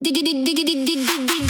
Digidi digidi digidi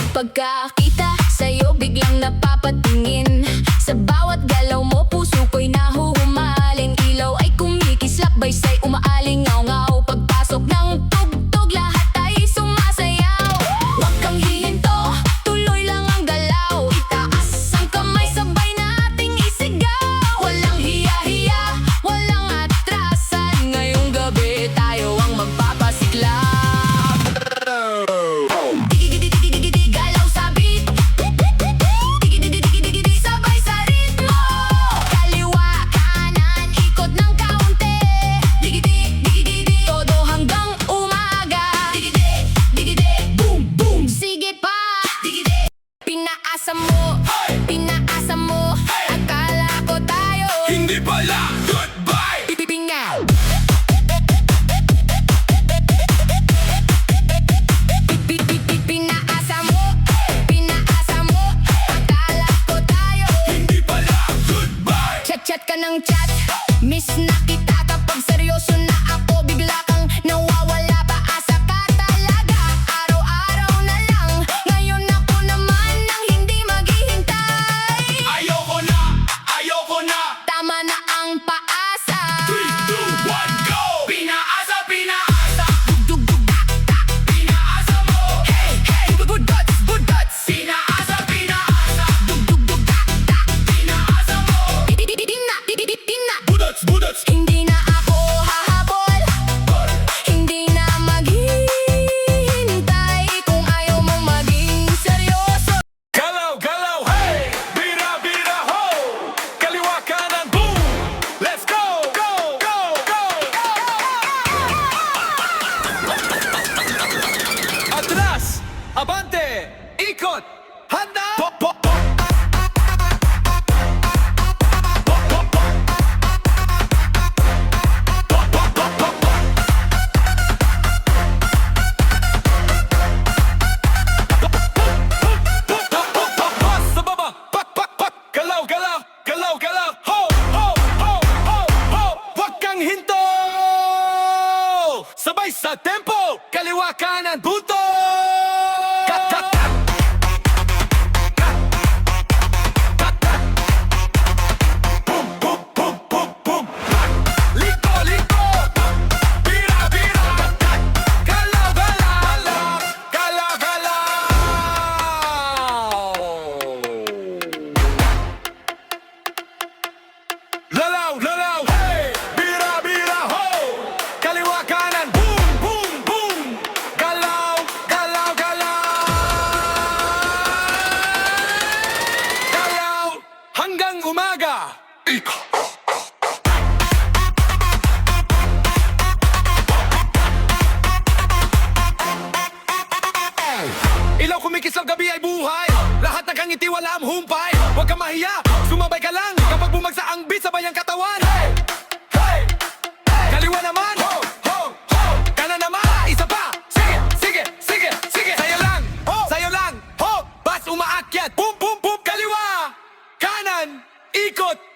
pagkakita sa'yo biglang napapatingin. Sa bawat galaw mo puso ko'y nahuhumaling. Ilaw ay kumikislap, baysay umaalingaw-ngaw. Pagpasok ng tugtog lahat ay sumasayaw. Huwag kang hihinto, tuloy lang ang galaw. Itaas ang kamay, sabay nating isigaw. Walang hiya-hiya, walang atrasan. Ngayong gabi tayo ang magpapasiklab. Pinaasa mo, akala ko tayo Hindi pala, goodbye! Pipingaw. Pinaasa mo, akala ko tayo Hindi pala, goodbye! Chat-chat ka ng chat, miss na kita. Kapag seryoso na ako, bigla kang nawawala. Paasa ka talaga, araw-araw na lang. Ngayon ako naman ang hindi maghihintay. Ayoko na! Tama na ang paasa. 3, 2, 1, go! Pinaasa! Pinaasa mo. Hey, hey, budots! Pinaasa! Pinaasa mo. Tina. Budots! Hindi na ako hahabol, hindi na maghihintay. Kung ayaw mong maging seryoso, Galaw, hey! Bira, ho! Kaliwa kanan, boom! Let's go! Atras! Abante! Ikot! Handa! Sa baba! Pak! Galaw! Ho! Huwag kang hinto! Sabay sa tempo! Kaliwa kanan, buto! Boom! Liko! Bira! Galaw! Lalaw! Hey! Bira, ho! Kaliwa kanan, boom! Galaw! Galaw! Hanggang umaga! Ilaw kumikis ang gabi ay buhay. Lahat ng kangiti wala ang humpay. Huwag kang mahiya, sumabay ka lang. Kapag bumagsak ang beat, sabay ang katawan. Hey! Kaliwa naman, ho! Kanan naman, isa pa. Sige! Sayo lang, ho! Bas umaakyat, boom! Kaliwa! Kanan, ikot!